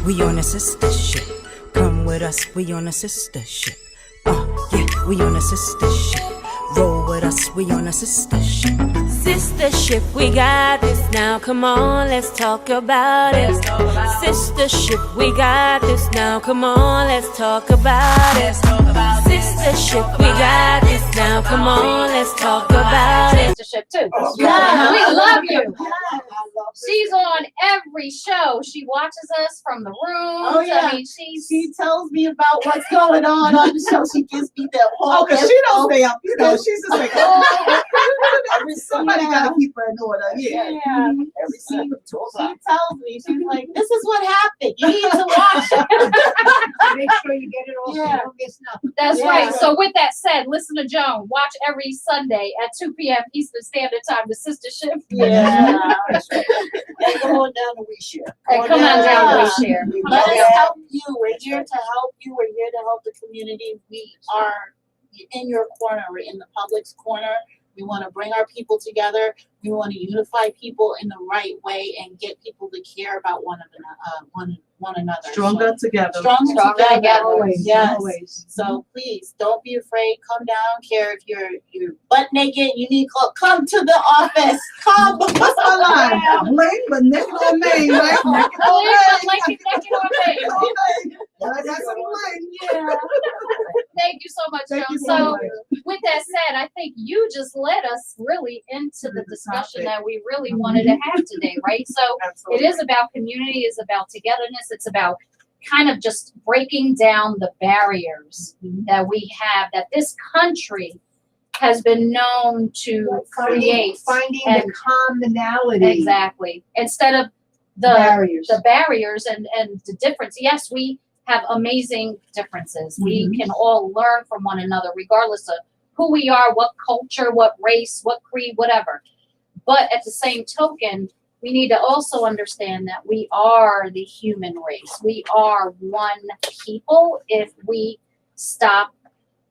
we on a sister ship. Come with us, we on a sister ship. Yeah, we on a sister ship. Roll with us, we on a sister ship. Sister ship, we got this now. Come on, let's talk about it. Sister ship, we got this now. Come on, let's talk about it. Sister ship, we got this now. Come on, let's talk about it. Sistahship too. Yeah. We love you. She's on every show. She watches us from the room. Oh, yeah. I mean, She tells me about what's going on the show. She gives me the whole. Because she don't stay up. You know, she's just like, somebody got to keep her in order. Yeah. She tells me, she's like, this is what happened. You need to watch it. Make sure you get it all so you don't miss nothing. That's right. So with that said, listen to Joan. Watch every Sunday at 2 p.m. Eastern Standard Time, the Sistahship. Yeah. And come on down to We Share. And come on down, we share. Let us help you. We're here to help you. We're here to help the community. We are in your corner. We're in the public's corner. We want to bring our people together. We want to unify people in the right way and get people to care about one another. Stronger together. Stronger together. Always. Yes. Always. So please don't be afraid. Come down. Care if you're butt naked. You need clothes. Come to the office. Come. What's my line? Bling, but naked on Main, right? Naked on Main. I got some bling. Yeah. Thank you so much, Thank Joan. you so So much. with that said, I think you just led us really into the discussion that we really wanted to have today, right? So Absolutely. it is about community, it's about togetherness, it's about kind of just breaking down the barriers that we have, that this country has been known to create. Finding and- the commonality. Exactly. Instead of Barriers. the barriers and the difference. Yes, we have amazing differences. We can all learn from one another, regardless of who we are, what culture, what race, what creed, whatever. But at the same token, we need to also understand that we are the human race. We are one people if we stop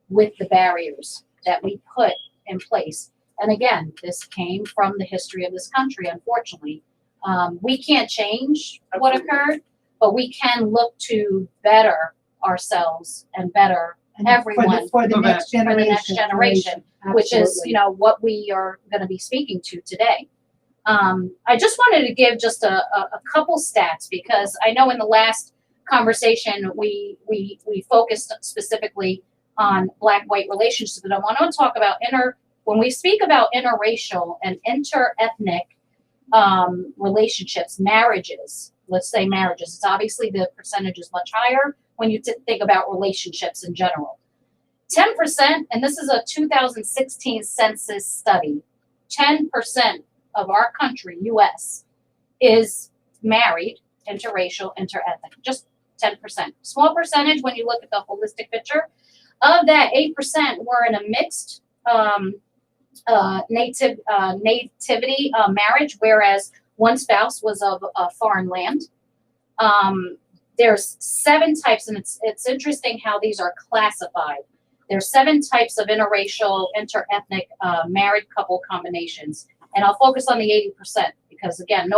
with the barriers that we put in place. And again, this came from the history of this country, unfortunately. We can't change what occurred, but we can look to better ourselves and better And everyone for the next for the generation. next generation, which is, what we are going to be speaking to today. I just wanted to give just a couple stats, because I know in the last conversation we focused specifically on Black-white relationships, but I want to talk about when we speak about interracial and interethnic relationships, marriages. Let's say marriages. It's obviously the percentage is much higher when you think about relationships in general. 10%, and this is a 2016 census study, 10% of our country, U.S., is married, interracial, interethnic. Just 10%. Small percentage when you look at the holistic picture. Of that, 8% were in a mixed nativity marriage, whereas one spouse was of a foreign land. There's 7 types, and it's interesting how these are classified. There's 7 types of interracial, interethnic married couple combinations. And I'll focus on the 80% because, again,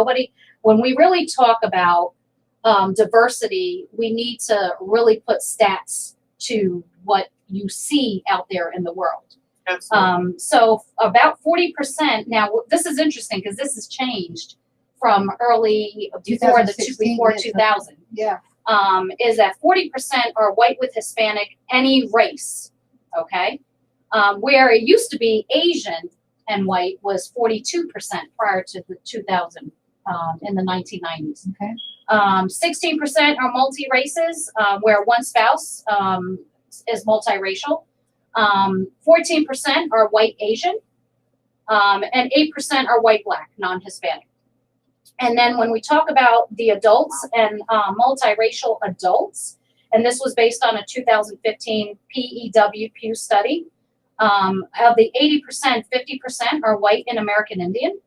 when we really talk about diversity, we need to really put stats to what you see out there in the world. So about 40%, now this is interesting because this has changed from before 2000. Yeah. Is that 40% are white with Hispanic, any race, okay? Where it used to be Asian and white was 42% prior to the 2000, in the 1990s. Okay. 16% are multi-races, where one spouse is multiracial. 14% are white Asian, and 8% are white Black, non-Hispanic. And then when we talk about the adults and multiracial adults, and this was based on a 2015 Pew study, of the 80%, 50% are white and American Indian,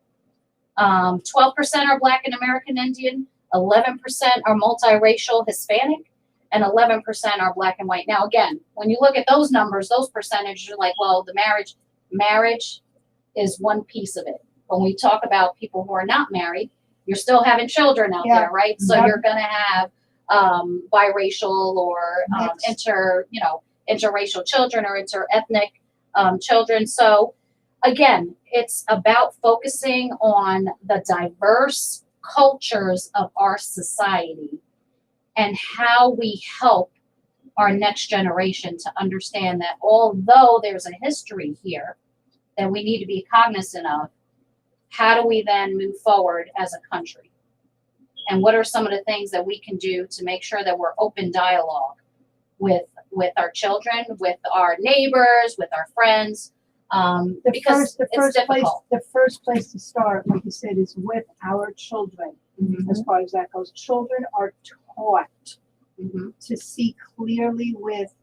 12% are Black and American Indian, 11% are multiracial Hispanic, and 11% are Black and white. Now, again, when you look at those numbers, those percentages, you're like, well, the marriage is one piece of it. When we talk about people who are not married, you're still having children out there, right? So you're going to have biracial or interracial children or interethnic children. So again, it's about focusing on the diverse cultures of our society and how we help our next generation to understand that although there's a history here that we need to be cognizant of, how do we then move forward as a country? And what are some of the things that we can do to make sure that we're open dialogue with our children, with our neighbors, with our friends? Because it's difficult. The first place to start, like you said, is with our children. Mm-hmm. As far as that goes, children are taught Mm-hmm. to see clearly with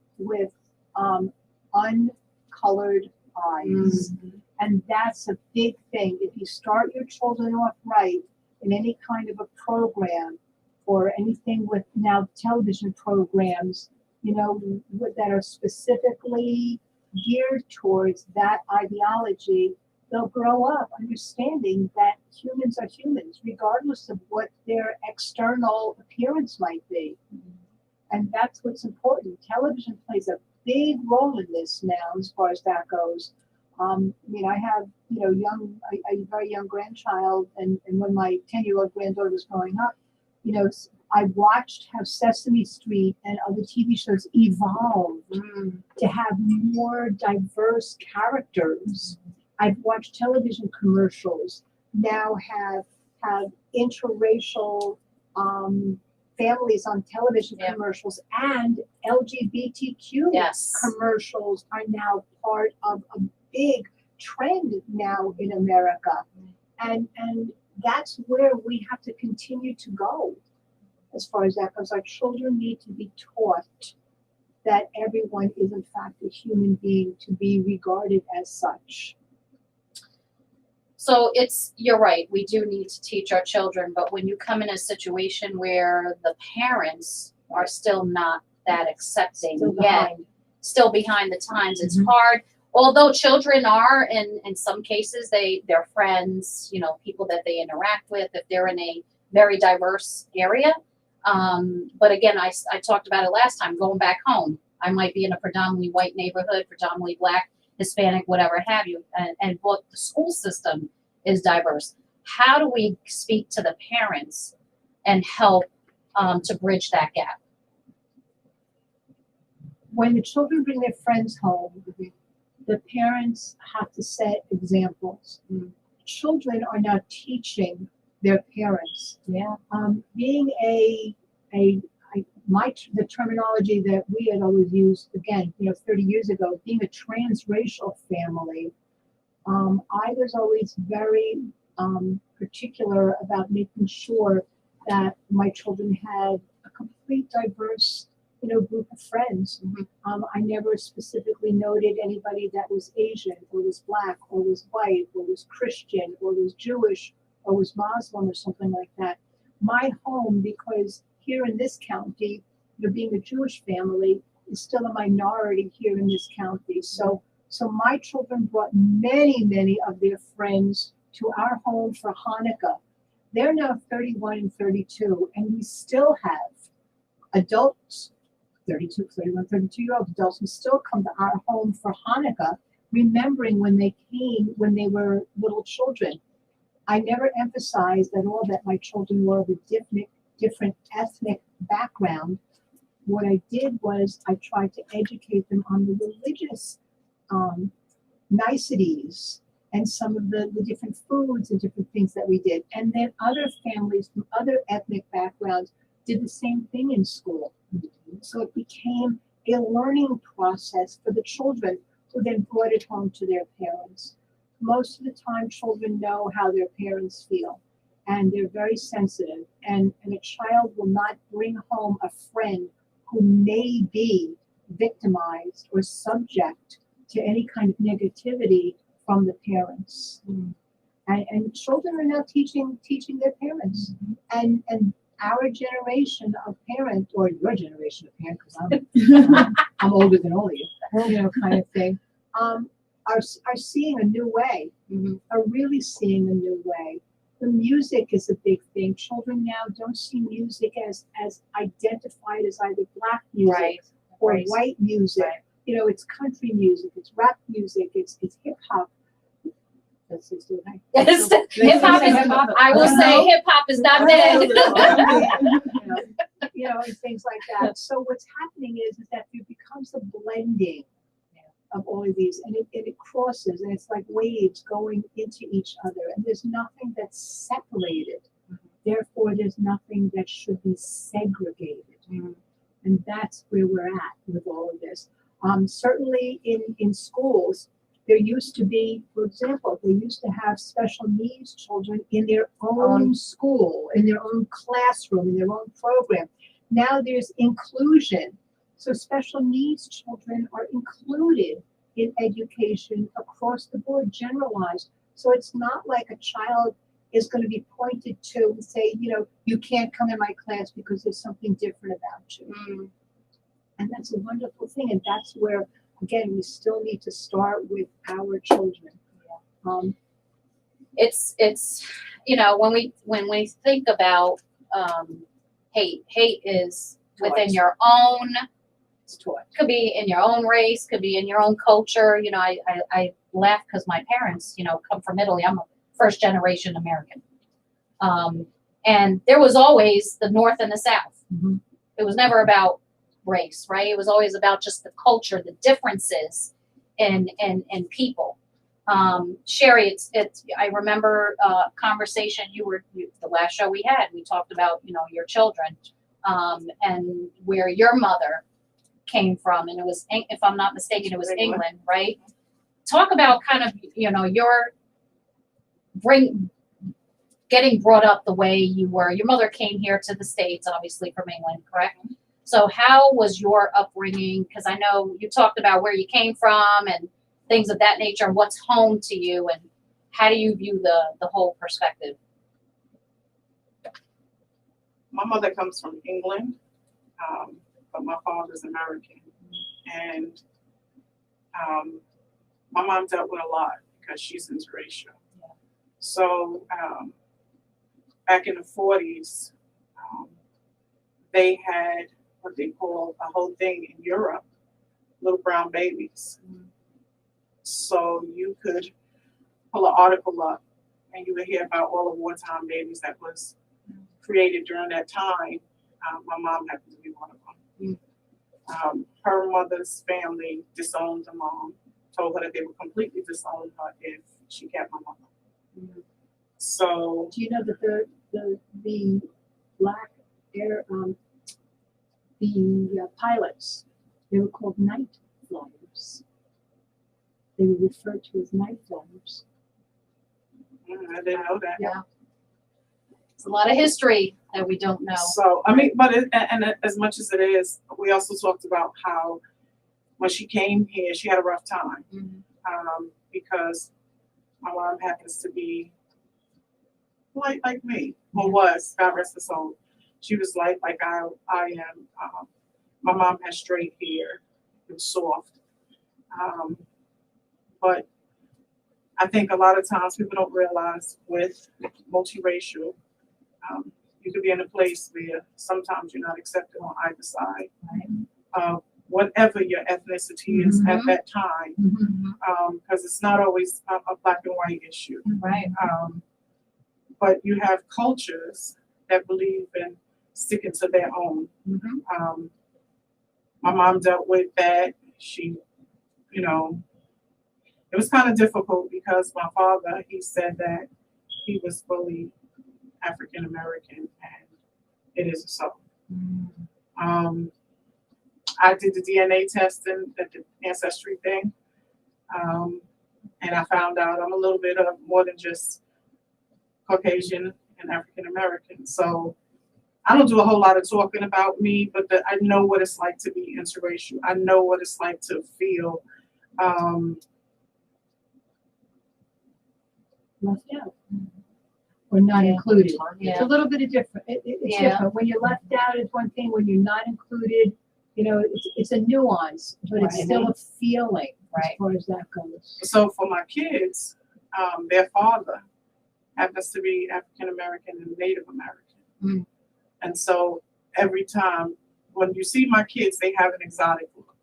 uncolored eyes, and that's a big thing. If you start your children off right in any kind of a program or anything with now television programs, that are specifically geared towards that ideology, they'll grow up understanding that humans are humans, regardless of what their external appearance might be. And that's what's important. Television plays a big role in this now, as far as that goes. I have, a very young grandchild, and when my 10-year-old granddaughter was growing up, I watched how Sesame Street and other TV shows evolved to have more diverse characters. I've watched television commercials now have interracial families on television commercials, and LGBTQ commercials are now part of a big trend now in America. And that's where we have to continue to go as far as that goes. Our children need to be taught that everyone is in fact a human being to be regarded as such. So you're right, we do need to teach our children, but when you come in a situation where the parents are still not that accepting still behind the times, it's hard. Although children are, in some cases, they're friends, people that they interact with, if they're in a very diverse area. But again, I talked about it last time, going back home. I might be in a predominantly white neighborhood, predominantly Black, Hispanic, whatever have you, and what the school system is diverse. How do we speak to the parents and help to bridge that gap? When the children bring their friends home, the parents have to set examples. Children are now teaching their parents. Being the terminology that we had always used, again, 30 years ago, being a transracial family, I was always very particular about making sure that my children had a complete diverse, group of friends. I never specifically noted anybody that was Asian or was Black or was white or was Christian or was Jewish or was Muslim or something like that. My home, because here in this county, being a Jewish family is still a minority here in this county. So my children brought many of their friends to our home for Hanukkah. They're now 31 and 32, and we still have adults, 32-year-old adults, who still come to our home for Hanukkah, remembering when they came when they were little children. I never emphasized at all that my children were of a different ethnic background. What I did was I tried to educate them on the religious niceties and some of the different foods and different things that we did. And then other families from other ethnic backgrounds did the same thing in school. So it became a learning process for the children who then brought it home to their parents. Most of the time, children know how their parents feel, and they're very sensitive. And a child will not bring home a friend who may be victimized or subject to any kind of negativity from the parents. And children are now teaching their parents. And our generation of parent, or your generation of parent, because I'm older than all of you, kind of thing, are seeing a new way, are really seeing a new way. The music is a big thing. Children now don't see music as identified as either black music Right. or Right. white music. Right. You know, it's country music, it's rap music, it's hip hop. That's just it. Yes, hip hop is. I will say hip hop is not dead. You know, and things like that. So what's happening is that there becomes a blending of all of these, and it crosses, and it's like waves going into each other, and there's nothing that's separated. Therefore, there's nothing that should be segregated. And that's where we're at with all of this. Certainly in schools, there used to be, for example, they used to have special needs children in their own school, in their own classroom, in their own program. Now there's inclusion. So special needs children are included in education across the board, generalized. So it's not like a child is going to be pointed to and say, you know, you can't come in my class because there's something different about you. And that's a wonderful thing. And that's where, again, we still need to start with our children. It's you know, when we think about hate is within your own. Could be in your own race, could be in your own culture. You know, I laugh because my parents, you know, come from Italy. I'm a first generation American. And there was always the North and the South. It was never about race, right? It was always about just the culture, the differences in people. Sherry, it's I remember a conversation the last show we had, we talked about, you know, your children, and where your mother came from, and it was, if I'm not mistaken, it was England, right? Talk about kind of, you know, your getting brought up the way you were. Your mother came here to the States, obviously from England, correct? So how was your upbringing? Because I know you talked about where you came from and things of that nature, and what's home to you, and how do you view the whole perspective? My mother comes from England, but my father's American. And my mom dealt with a lot because she's interracial. So back in the 40s, they had what they call a whole thing in Europe, little brown babies. So you could pull an article up and you would hear about all the wartime babies that was created during that time. My mom happened to be one of them. Her mother's family disowned the mom, told her that they would completely disown her if she kept my mother. So do you know that the black air pilots, they were called night flyers. They were referred to as night flyers. I didn't know that. Yeah. It's a lot of history that we don't know. So, I mean, but and as much as it is, we also talked about how when she came here, she had a rough time because my mom happens to be like me, or was, God rest her soul. She was like I am. My mom had straight hair. It was soft. But I think a lot of times people don't realize with multiracial, you could be in a place where sometimes you're not accepted on either side. Whatever your ethnicity is at that time, because it's not always a black and white issue. Right. But you have cultures that believe in sticking to their own. My mom dealt with that. She, you know, it was kind of difficult because my father, he said that he was fully African American, and it isn't so. I did the DNA testing, the ancestry thing, and I found out I'm a little bit of more than just Caucasian and African American. So I don't do a whole lot of talking about me, but I know what it's like to be interracial. I know what it's like to feel left out or not included. Yeah. It's a little bit of different. It's different. When you're left out, it's one thing. When you're not included, you know, it's a nuance, but it's still a feeling as far as that goes. So for my kids, their father happens to be African American and Native American. Mm. And so every time when you see my kids, they have an exotic look.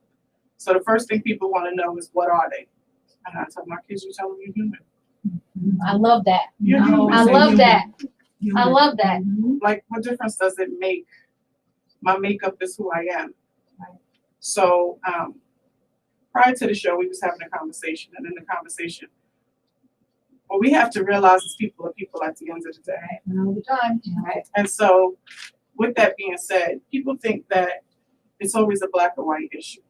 So the first thing people want to know is, what are they? And I tell my kids, you tell them you're human. I love that. You're human. I love that. I love that. Like, what difference does it make? My makeup is who I am. So prior to the show, we was having a conversation, and in the conversation, what we have to realize is people are people at the end of the day. All the time. Right. And so, with that being said, people think that it's always a black or white issue.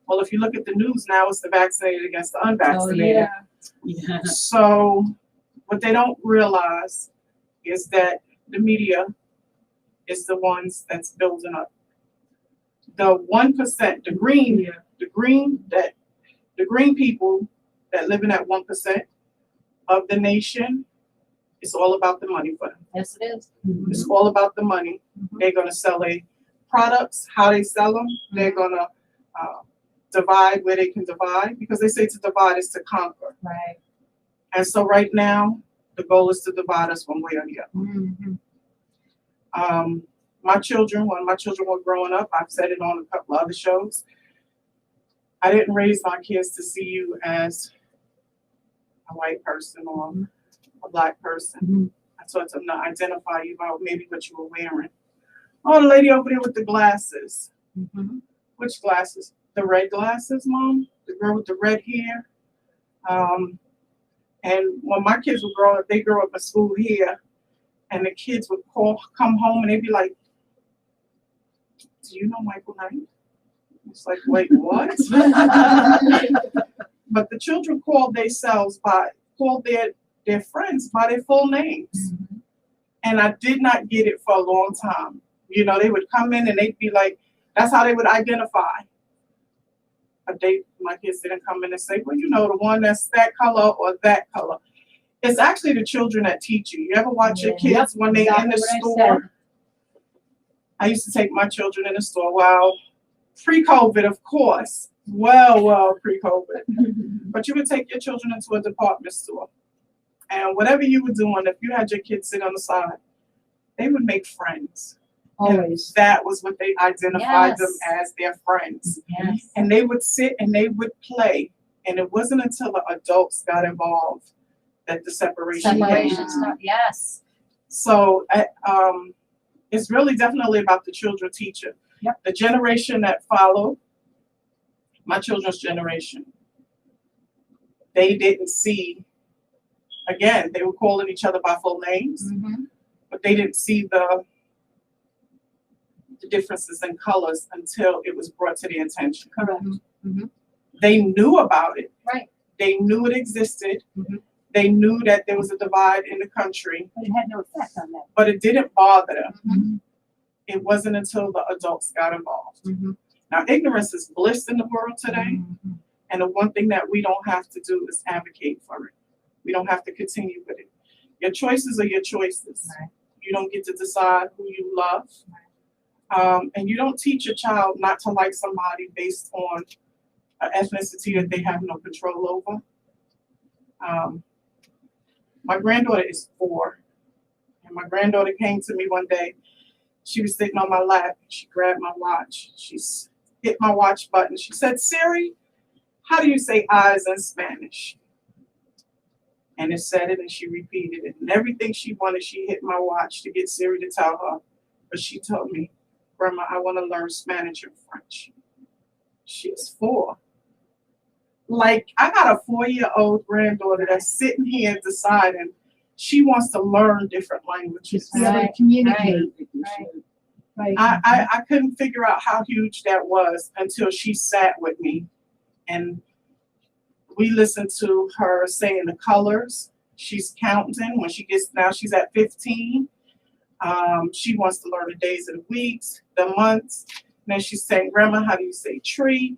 Well, if you look at the news now, it's the vaccinated against the unvaccinated. Yeah. So, what they don't realize is that the media is the ones that's building up the 1%, the green people that live in that 1% of the nation. It's all about the money for them. Yes, it is. It's all about the money. They're going to sell their products, how they sell them. They're going to divide where they can divide, because they say to divide is to conquer. Right. And so right now, the goal is to divide us one way or the other. My children, when my children were growing up, I've said it on a couple of other shows, I didn't raise my kids to see you as a white person or a black person. I taught them to identify you by maybe what you were wearing. Oh, the lady over there with the glasses. Which glasses? The red glasses, Mom? The girl with the red hair? And when my kids were growing up, they grew up in school here, and the kids would come home and they'd be like, do you know Michael Knight? It's like, wait, what? But the children called their friends by their full names. And I did not get it for a long time. You know, they would come in and they'd be like, that's how they would identify. But my kids didn't come in and say, well, you know, the one that's that color or that color. It's actually the children that teach you. You ever watch your kids when they're in the store? I used to take my children in the store. Well, pre-COVID, of course. Well, pre-COVID. But you would take your children into a department store. And whatever you were doing, if you had your kids sit on the side, they would make friends. Always. And that was what they identified them as, their friends. Yes. And they would sit and they would play. And it wasn't until the adults got involved that the separation came. Yes. So it's really definitely about the children teaching. Yep. The generation that followed, my children's generation, they didn't see, again, they were calling each other by full names, but they didn't see the differences in colors until it was brought to their attention. Correct. They knew about it. Right. They knew it existed. They knew that there was a divide in the country. But it had no effect on them. But it didn't bother them. It wasn't until the adults got involved. Now, ignorance is bliss in the world today. And the one thing that we don't have to do is advocate for it. We don't have to continue with it. Your choices are your choices. Right. You don't get to decide who you love. And you don't teach a child not to like somebody based on an ethnicity that they have no control over. My granddaughter is 4. And my granddaughter came to me one day. She was sitting on my lap. She grabbed my watch. She hit my watch button. She said, Siri, how do you say eyes in Spanish? And it said it, and she repeated it. And everything she wanted, she hit my watch to get Siri to tell her. But she told me, Grandma, I want to learn Spanish and French. She's 4. Like, I got a 4-year-old granddaughter that's sitting here deciding she wants to learn different languages. Be able to communicate. Right. I couldn't figure out how huge that was until she sat with me and we listened to her saying the colors. She's counting. When now she's at 15. She wants to learn the days of the weeks, the months. And then she's saying, Grandma, how do you say tree?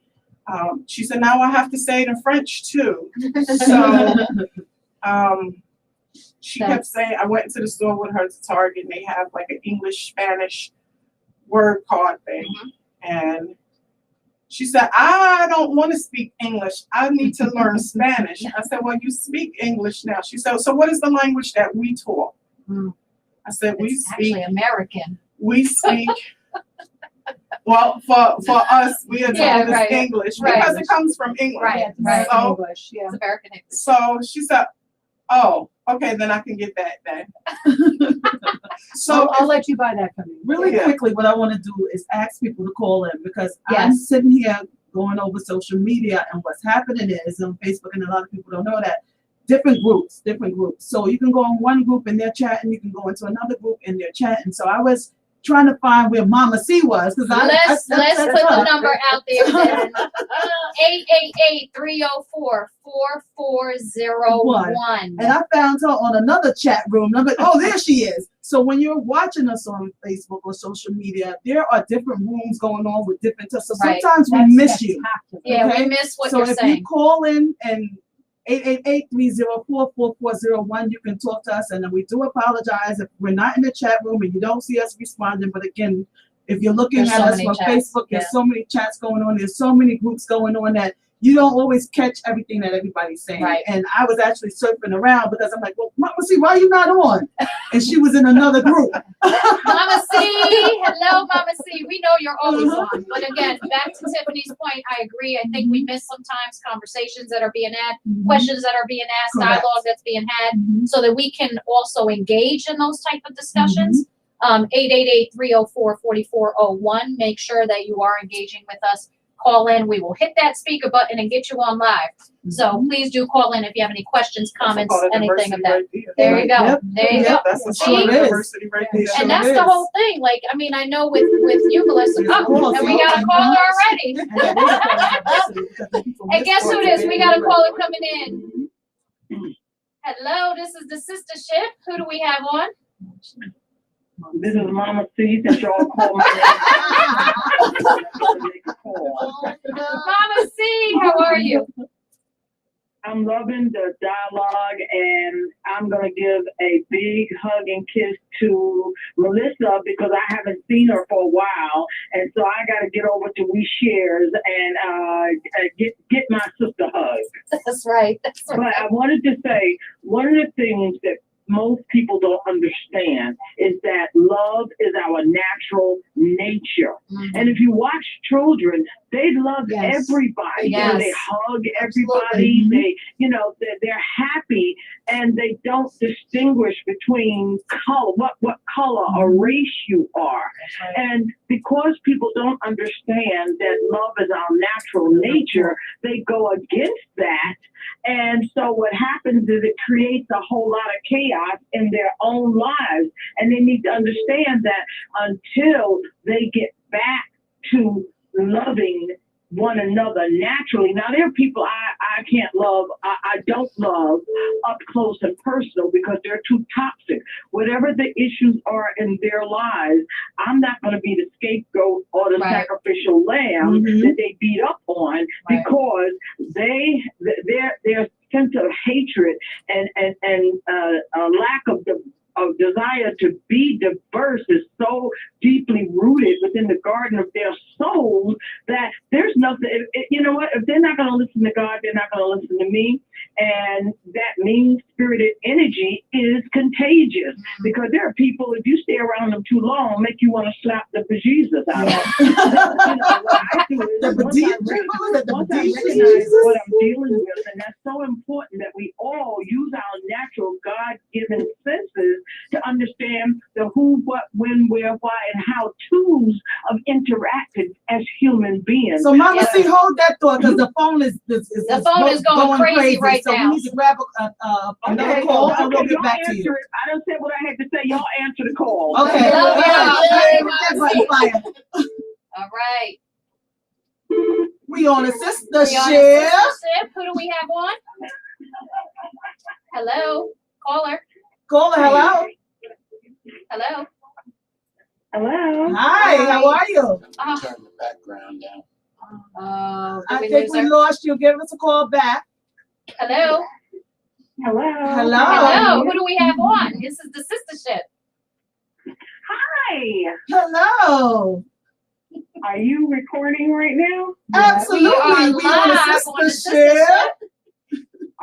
She said, now I have to say it in French too. So she kept saying, I went into the store with her to Target, and they have like an English, Spanish word card thing. And She said, I don't want to speak English. I need to learn Spanish. I said, well, you speak English now. She said, so what is the language that we talk? I said, we It's speak. actually American. We speak. Well, for us, we are Yeah, told it's right, English right. because it comes from England. Right, Right. So, English, yeah. It's American English. so she said, oh, okay, then I can get that then. So I'll let you buy that from me. Really Yeah. quickly, what I want to do is ask people to call in because I'm Yes. sitting here going over social media, and what's happening is on Facebook, and a lot of people don't know that different groups. So you can go in one group and they're chatting, you can go into another group and they're chatting. So I was trying to find where Mama C was because Let's put the her. number out there then. 888-304-4401. And I found her on another chat room. And I'm like, oh, there she is. So when you're watching us on Facebook or social media, there are different rooms going on with different stuff. So Right. sometimes we That's miss you. spectacular. Yeah, Okay. we miss what So you're if saying. you call in and 888-304-4401, you can talk to us. And then we do apologize if we're not in the chat room and you don't see us responding. But again, if you're looking There's at so us many from chats. Facebook, there's so many chats going on. There's so many groups going on that you don't always catch everything that everybody's saying. Right. And I was actually surfing around because I'm like, well, Mama C, why are you not on? And she was in another group. Mama C, hello, Mama C. We know you're always on. But again, back to Tiffany's point, I agree. I think we miss sometimes conversations that are being had, questions that are being asked, Correct. dialogue that's being had, Mhm. so that we can also engage in those type of discussions. 888-304-4401. Make sure that you are engaging with us. Call in. We will hit that speaker button and get you on live. So please do call in if you have any questions, comments, anything of that. There you go. Yep. There you go. That's a See? true It is. diversity right there. Sure And that's is. the whole thing. Like, I mean, I know with you, Melissa, Of course. and we got a caller already. And guess who it is? We got a caller coming in. Hello, this is the Sistahship. Who do we have on? This is Mama C, that y'all call my Mama C, how are you? I'm loving the dialogue, and I'm going to give a big hug and kiss to Melissa because I haven't seen her for a while, and so I got to get over to We Shares and get my sister hug. That's right. That's But right. I wanted to say, one of the things that most people don't understand is that love is our natural nature. And if you watch children, they love Yes. everybody. You know, they Yes. hug everybody. They, you know, they're happy, and they don't distinguish between color, what color or race you are. And because people don't understand that love is our natural nature, they go against that. And so what happens is it creates a whole lot of chaos in their own lives. And they need to understand that until they get back to loving one another naturally. Now, there are people I can't love, I don't love up close and personal because they're too toxic. Whatever the issues are in their lives, I'm not going to be the scapegoat or the Right. sacrificial lamb that they beat up on Right. because their sense of hatred and a lack of desire to be diverse is so deeply rooted within the garden of their souls that there's nothing, you know what, if they're not going to listen to God, they're not going to listen to me. And that mean-spirited energy is contagious because there are people, if you stay around them too long, make you want to slap the bejesus out of them. You know, what I do is once I recognize what I'm dealing with, and that's so important that we all use our natural God-given senses to understand the who, what, when, where, why, and how to's of interacting as human beings. So Mama C, hold that thought because the phone is going crazy right so now. we need to grab another call and we'll get y'all back to answer you. it. I done said what I had to say. Y'all answer the call. Okay. Love you. Mama C. All right. We on a We on Sistahship. Sistahship. Who do we have on? Hello, caller. Caller, hello. Hello. Hello. Hi, how are you? Turn the background down. I Did we think lose we her? lost you. Give us a call back. Hello. Hello. Hello. Hello. Who do we have on? This is the Sistahship. Hi. Hello. Are you recording right now? Absolutely. We are We on a live on the Sistahship.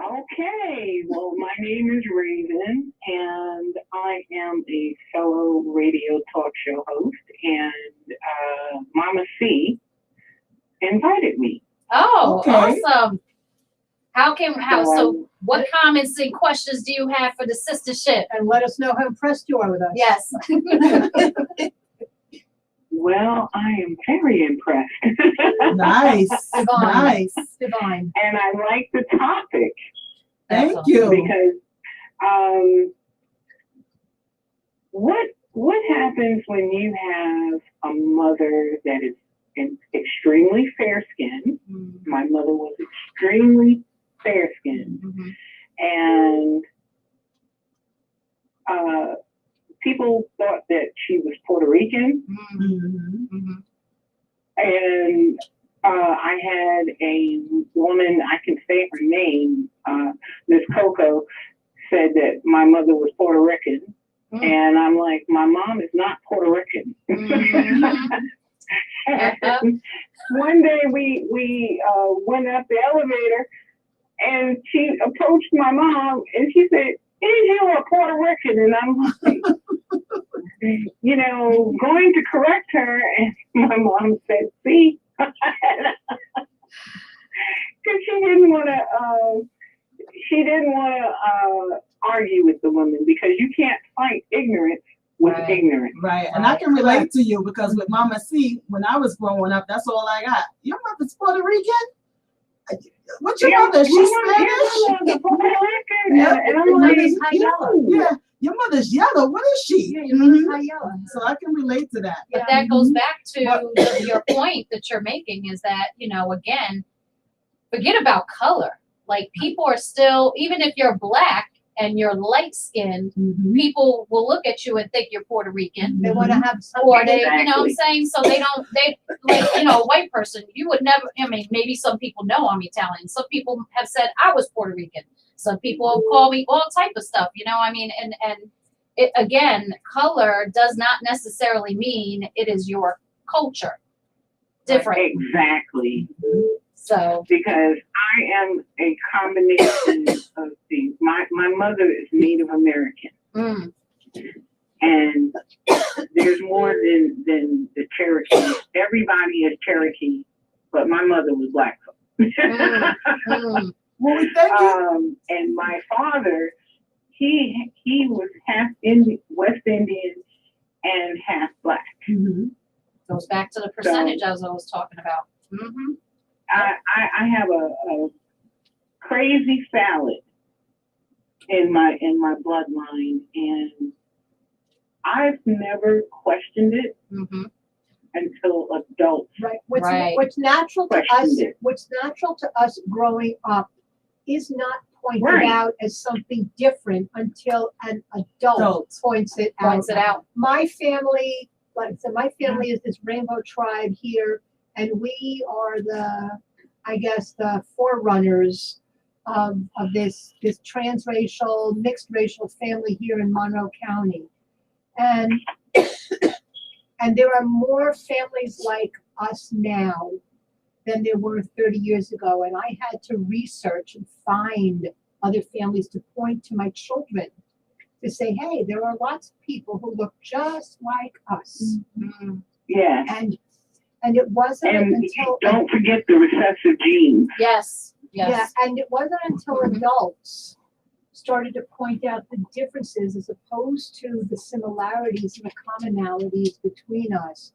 Okay, well, my name is Raven, and I am a fellow radio talk show host, and Mama C invited me. Oh, Okay. awesome. So what Um, comments and questions do you have for the Sistahship? And let us know how impressed you are with us. Yes. Well, I am very impressed. Nice. Divine. Nice. Divine. And I like the topic Thank you. because what happens when you have a mother that is extremely fair-skinned? My mother was extremely fair-skinned, and people thought that she was Puerto Rican, and I had a woman, I can say her name, Miss Coco, said that my mother was Puerto Rican, and I'm like, my mom is not Puerto Rican. One day we went up the elevator, and she approached my mom, and she said, "Is you a Puerto Rican?" And I'm like, going to correct her, and my mom said, "See," because she didn't want to argue with the woman, because you can't fight ignorance with ignorance. Right. And I can relate to you, because with Mama C, when I was growing up, that's all I got. Your mother's Puerto Rican? What's your mother? She's Spanish? Puerto Rican. Yeah. And I'm like, Yeah. Your mother's yellow. What is she? Yeah, your mother's high yellow. So I can relate to that. But that goes back to your point that you're making, is that, again, forget about color. Like, people are still, even if you're black and you're light skinned, people will look at you and think you're Puerto Rican. They want to have something. Or they, you know what I'm saying? So they like, a white person, you would never, maybe some people know I'm Italian. Some people have said I was Puerto Rican. Some people have called me all type of stuff, and it, again, color does not necessarily mean it is your culture. Different. Exactly. So. Because I am a combination of things. My mother is Native American. And there's more than the Cherokee. Everybody is Cherokee, but my mother was black. Well, we thank you. And my father, he was half West Indian and half black. Goes back to the percentage I was talking about. I have a crazy salad in my bloodline, and I've never questioned it until adults. Right. What's natural to us growing up is not pointed out as something different until an adult points it out. My family, like I said, is this rainbow tribe here, and we are the forerunners of this transracial, mixed racial family here in Monroe County. And and there are more families like us now than there were 30 years ago. And I had to research and find other families to point to my children to say, hey, there are lots of people who look just like us. Yeah. And it wasn't until don't forget the recessive genes. Yes. Yeah, and it wasn't until adults started to point out the differences as opposed to the similarities and the commonalities between us.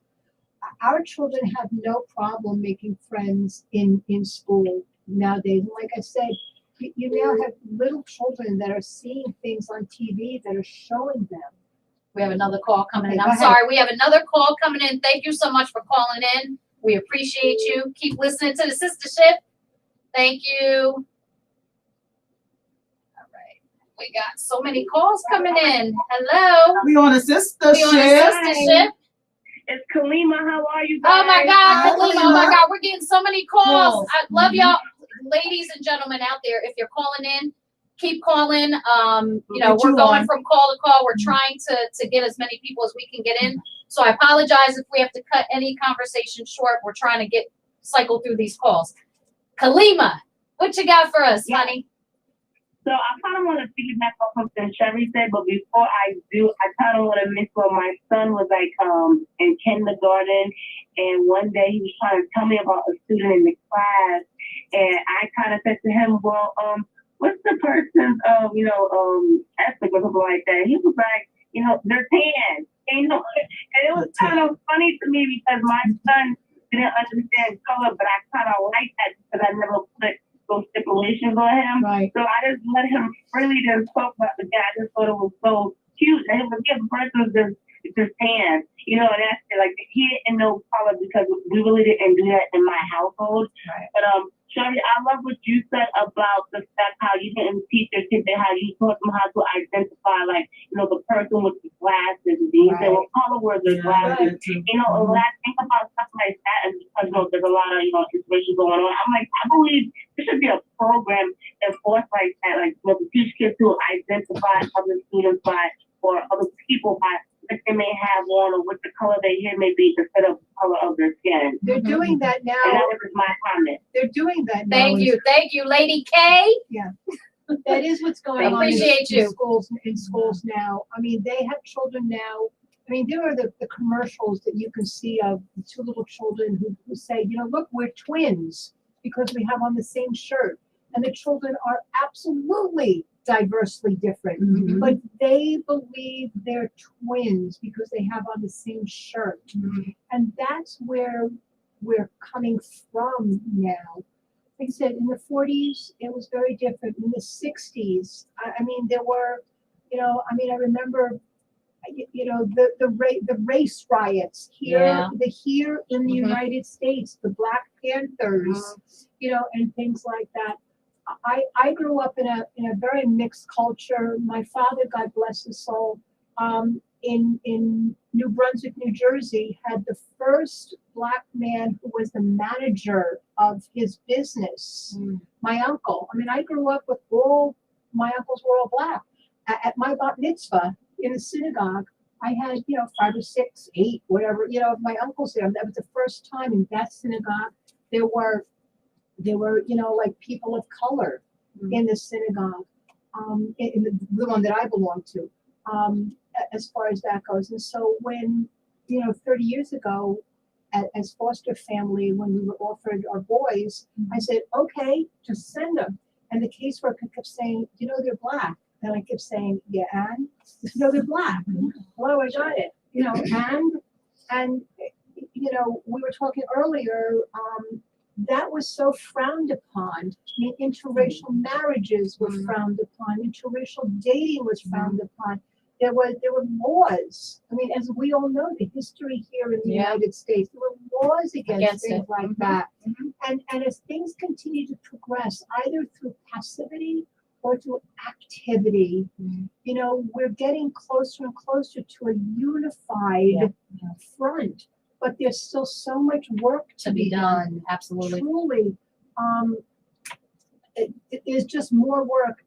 Our children have no problem making friends in school nowadays. And like I said, you now have little children that are seeing things on TV that are showing them. We have another call coming in. I'm sorry. We have another call coming in. Thank you so much for calling in. We appreciate you. Keep listening to the Sistahship. Thank you. All right. We got so many calls coming in. Hello. We on a Sistahship. It's Kalima. How are you guys? Oh my God, Kalima. Oh my God. We're getting so many calls. I love y'all. Ladies and gentlemen out there, if you're calling in, keep calling. We're going from call to call. We're trying to get as many people as we can get in. So I apologize if we have to cut any conversation short. We're trying to cycle through these calls. Kalima, what you got for us, honey? So I kind of want to piggyback off something Sherry said, but before I do, I kind of want to mention my son was like in kindergarten, and one day he was trying to tell me about a student in the class, and I kind of said to him, well, what's the person's ethnic or something like that? He was like, they're tan, and it was kind of funny to me because my son didn't understand color, but I kind of like that because I never put those stipulations on him. Right. So I just let him freely just talk about the guy. I just thought it was so cute. And he was the person just tan, and that's it. Like he didn't know color because we really didn't do that in my household. Right. But Shirley, I love what you said about the stuff, how you didn't teach your kids and how you taught them how to identify, like, the person with the glasses. And you said, well, color was the glasses. When I think about stuff like that, and because there's a lot of, situations going on, I'm like, I believe there should be a program enforced like that, like, to teach kids to identify other students by, or other people by what they may have on or what the color they hair may be instead of the color of their skin. They're doing that now. And that was just my comment. They're doing that now. Thank you, Lady K. Yeah. That is what's going on Appreciate in schools now. I mean, they have children now. I mean, there are the commercials that you can see of the two little children who say, look, we're twins because we have on the same shirt. And the children are absolutely diversely different, but they believe they're twins because they have on the same shirt. And that's where we're coming from now. Like I said, in the 40s, it was very different. In the 60s, I mean, there were, I remember, the race riots here, here in the United States, the Black Panthers, and things like that. I grew up in a very mixed culture. My father, God bless his soul, in New Brunswick, New Jersey, had the first Black man who was the manager of his business. My uncle. I mean, I grew up with my uncles were all Black. At my bat mitzvah in the synagogue, I had 5 or 6, 8, whatever, of my uncles there. That was the first time in that synagogue there were like people of color in the synagogue, in the one that I belong to, as far as that goes. And so when, 30 years ago, as foster family, when we were offered our boys, I said, okay, just send them. And the caseworker kept saying, they're Black. And I kept saying, yeah, and? They're Black. Well, I got it. And we were talking earlier, that was so frowned upon. I mean, interracial marriages were frowned upon. Interracial dating was frowned upon. There were laws. I mean, as we all know, the history here in the United States, there were laws against things like that. And as things continue to progress, either through passivity or through activity, we're getting closer and closer to a unified front. But there's still so much work to be done. Absolutely. Truly, there's just more work.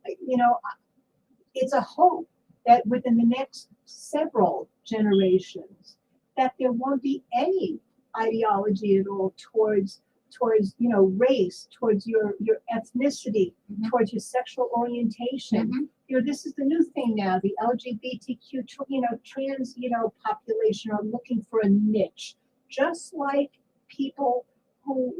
It's a hope that within the next several generations, that there won't be any ideology at all towards race, towards your ethnicity, towards your sexual orientation. This is the new thing now. The LGBTQ, trans, population are looking for a niche. Just like people who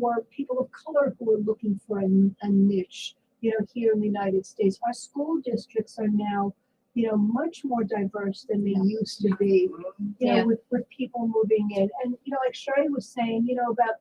are people of color who are looking for a niche, here in the United States. Our school districts are now, much more diverse than they used to be, with people moving in. And, like Sherry was saying, about,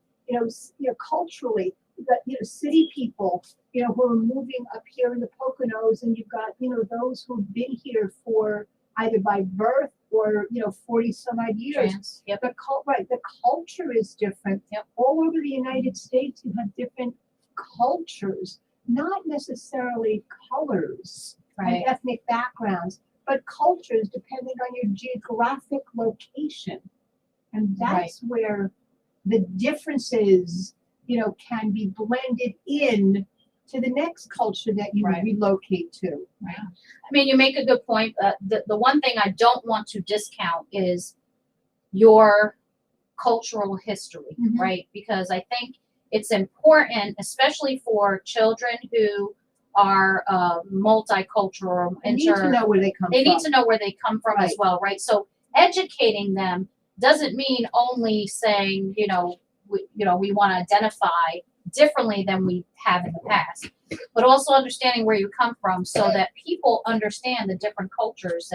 culturally, you've got, city people, who are moving up here in the Poconos, and you've got, those who've been here for either by birth or 40 some odd years. The culture is different. All over the United States, you have different cultures, not necessarily colors and ethnic backgrounds, but cultures depending on your geographic location. And that's where the differences, can be blended in to the next culture that you relocate to. I mean, you make a good point. The one thing I don't want to discount is your cultural history, Mhm. right? Because I think it's important, especially for children who are multicultural, They need to know where they come they from. need to know where they come from as Right. well, right? So educating them doesn't mean only saying, we want to identify differently than we have in the past, but also understanding where you come from so that people understand the different cultures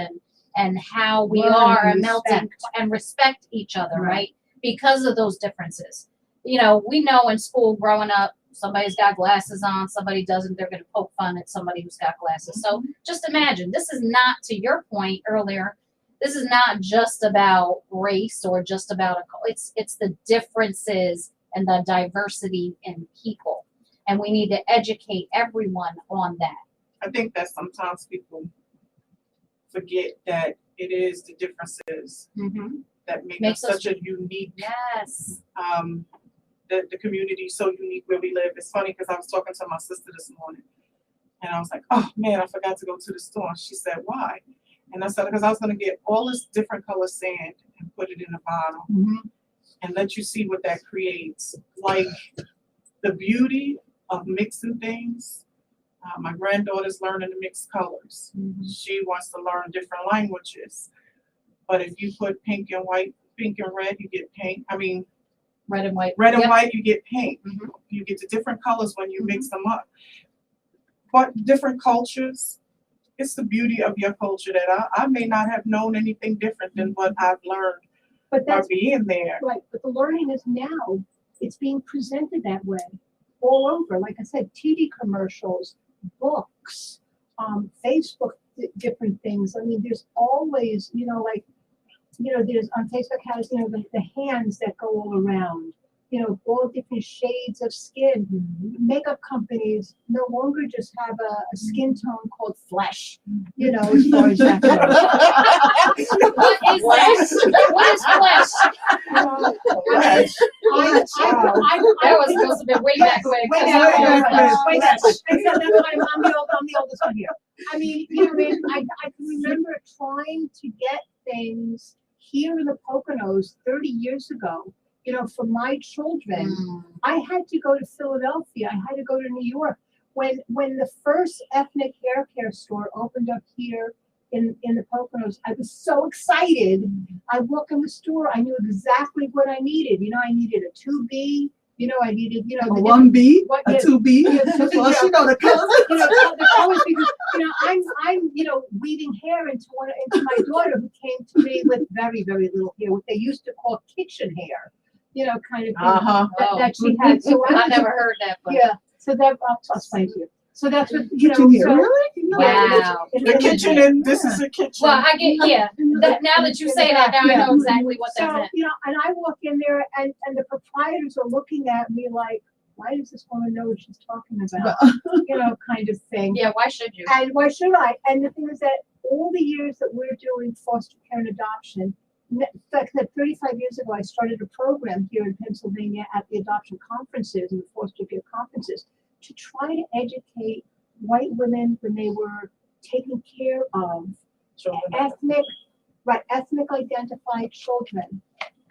and how we Learn are and and melting respect. and respect each other, Right. right? Because of those differences. We know in school growing up, somebody's got glasses on, somebody doesn't, they're going to poke fun at somebody who's got glasses. So just imagine, this is not, to your point earlier, this is not just about race or just about it's the differences and the diversity in people. And we need to educate everyone on that. I think that sometimes people forget that it is the differences that make Makes us us- such a unique, Yes. the community is so unique where we live. It's funny because I was talking to my sister this morning and I was like, oh man, I forgot to go to the store. And she said, why? And I said, because I was going to get all this different color sand and put it in a bottle and let you see what that creates. Like the beauty of mixing things. My granddaughter's learning to mix colors. She wants to learn different languages. But if you put pink and white, pink and red, you get pink. I mean, Red and white. red and Yep. white, you get pink. You get the different colors when you mix them up. But different cultures, it's the beauty of your culture that I may not have known anything different than what I've learned But by that's being there. right. But the learning is now, it's being presented that way all over. Like I said, TV commercials, books, Facebook, different things. I mean, there's always, there's on Facebook has, the hands that go all around, all different shades of skin. Makeup companies no longer just have a skin tone called flesh, as far as that goes. What is that? What is flesh? That was supposed to be way back when. Way back. Except that's why I'm the oldest one here. I mean, I can remember trying to get things here in the Poconos 30 years ago, for my children. I had to go to Philadelphia. I had to go to New York. When the first ethnic hair care store opened up here in the Poconos, I was so excited. I walked in the store. I knew exactly what I needed. I needed a 2B. I needed, a 1B, what- a yeah, 2B. yeah, Well, she know the colors. the colors because I'm weaving hair into my daughter who came to me with very, very little hair, what they used to call kitchen hair, kind of thing that she had. So I never heard that, but yeah. So that I'll explain to you. So that's what Kitchen here, so, really? wow. The kitchen, and this is a kitchen. Well, I get now that you say that, now I know exactly what that So, meant. and I walk in there and the proprietors are looking at me like, why does this woman know what she's talking about? Kind of thing. Yeah, why should you? And why should I? And the thing is that all the years that we're doing foster care and adoption, in fact, that 35 years ago, I started a program here in Pennsylvania at the adoption conferences and the foster care conferences to try to educate white women when they were taking care of ethnic identified children.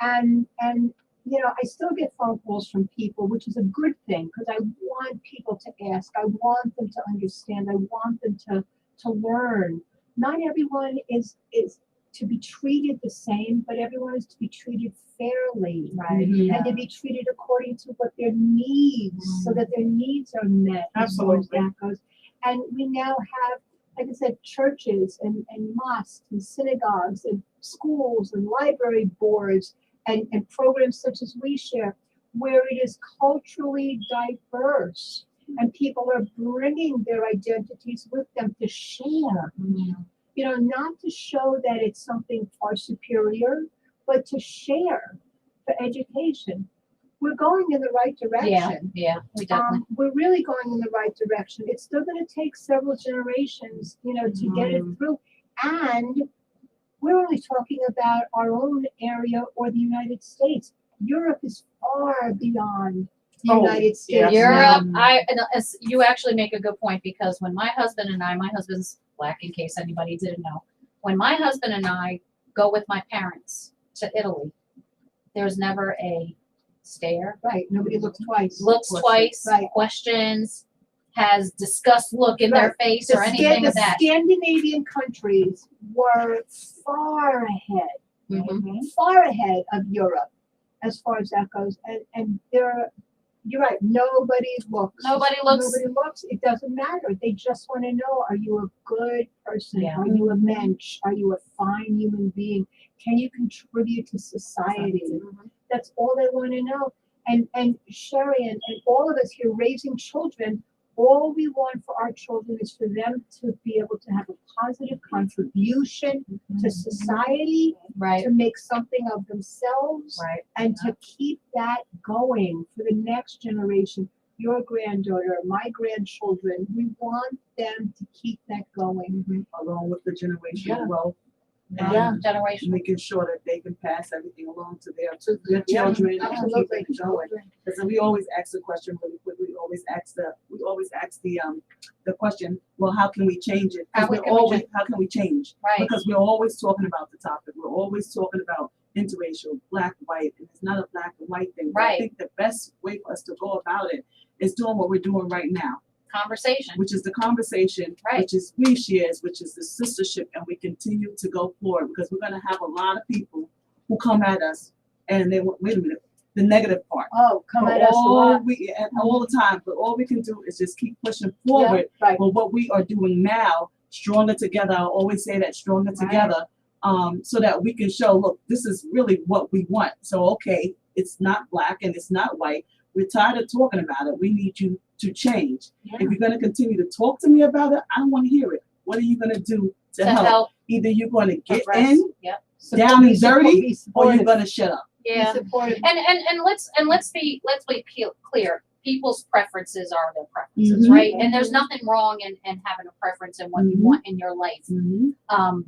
And I still get phone calls from people, which is a good thing because I want people to ask. I want them to understand. I want them to learn. Not everyone is to be treated the same, but everyone is to be treated fairly, right? And to be treated according to what their needs, so that their needs are met as far as that goes. And we now have, like I said, churches and mosques and synagogues and schools and library boards and programs such as We Share, where it is culturally diverse and people are bringing their identities with them to share. Not to show that it's something far superior, but to share for education. We're going in the right direction. Yeah, we definitely. We're really going in the right direction. It's still going to take several generations, to get it through. And we're only talking about our own area or the United States. Europe is far beyond the United States. Europe, you actually make a good point because when my husband's Black in case anybody didn't know, when my husband and I go with my parents to Italy, There's never a stare, Right, nobody looks twice. looks twice, Right. questions, has disgust look in their face or anything of that. The Scandinavian countries were far ahead, far ahead of Europe as far as that goes. And you're right, nobody looks. Nobody looks. Nobody looks. It doesn't matter. They just want to know, are you a good person? Yeah. Are you a mensch? Are you a fine human being? Can you contribute to society? That's all they want to know. And Sherry and all of us here raising children, all we want for our children is for them to be able to have a positive contribution to society, Right. to make something of themselves, Right. and to keep that going for the next generation. Your granddaughter, my grandchildren, we want them to keep that going. Along with the generational Yeah. wealth. And Yeah. Generation. making sure that they can pass everything along to their Yeah, children and keep absolutely. it going. Because we always ask the question really quick. We always ask the question, well, how can we change it? 'Cause How can we change? Right. Because we're always talking about the topic. We're always talking about interracial, black, white, and it's not a black and white thing. But I Right. think the best way for us to go about it is doing what we're doing right now, Conversation. which is the conversation, Right. which is we shares, which is the sistership, and we continue to go forward because we're going to have a lot of people who come at us and they wait a minute, the negative part. Oh, come But at us a lot. all the time, but all we can do is just keep pushing forward. Yeah, right. But what we are doing now, stronger together. I always say that stronger together, so that we can show, look, this is really what we want. So okay, it's not black and it's not white. We're tired of talking about it. We need you to change. Yeah. If you're going to continue to talk to me about it, I don't want to hear it. What are you going to do to help? Either you're going to get address. in, Yep. down and dirty, Be or supportive. you're going to shut up. Yeah. Be supportive. And let's be clear. People's preferences are their preferences, Mhm. right? And there's nothing wrong in having a preference in what you Mhm. want in your life.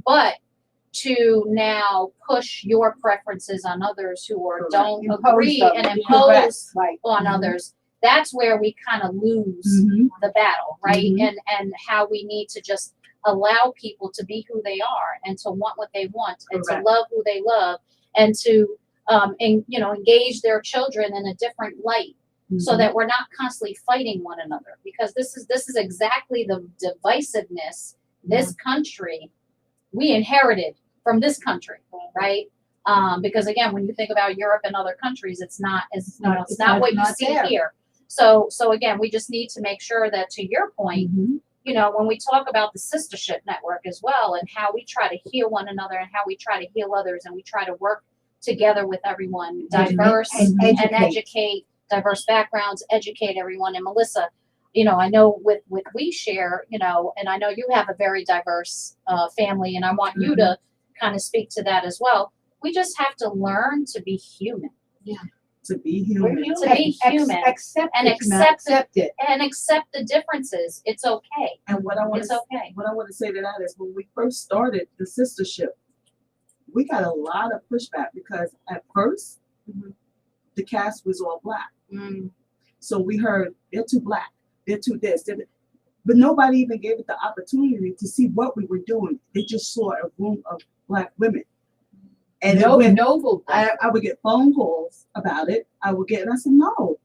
But to now push your preferences on others who are don't Impose agree them. and Yeah. impose Right. on Mhm. others, that's where we kind of lose the battle, right? Mhm. And how we need to just allow people to be who they are and to want what they want and to Correct. love who they love and to engage their children in a different light so that we're not constantly fighting one another, because this is exactly the divisiveness this country we inherited from this country, right? Because again, when you think about Europe and other countries, it's not what you not see there. here. So again, we just need to make sure that, to your point, when we talk about the Sistahship Network as well, and how we try to heal one another and how we try to heal others, and we try to work together with everyone, diverse And educate, diverse backgrounds, educate everyone. And Melissa, I know with We Share, and I know you have a very diverse family, and I want you to kind of speak to that as well. We just have to learn to be human. To be human. To be human. Accept And it, Matt. Accept it. And accept the differences. It's okay. And what I want It's to okay. what I want to say to that is, when we first started the sistership, we got a lot of pushback because at 1st the cast was all black. So we heard they're too black, they're too this, but nobody even gave it the opportunity to see what we were doing. They just saw a room of black women. And Noble. I would get phone calls about it. And I said, no,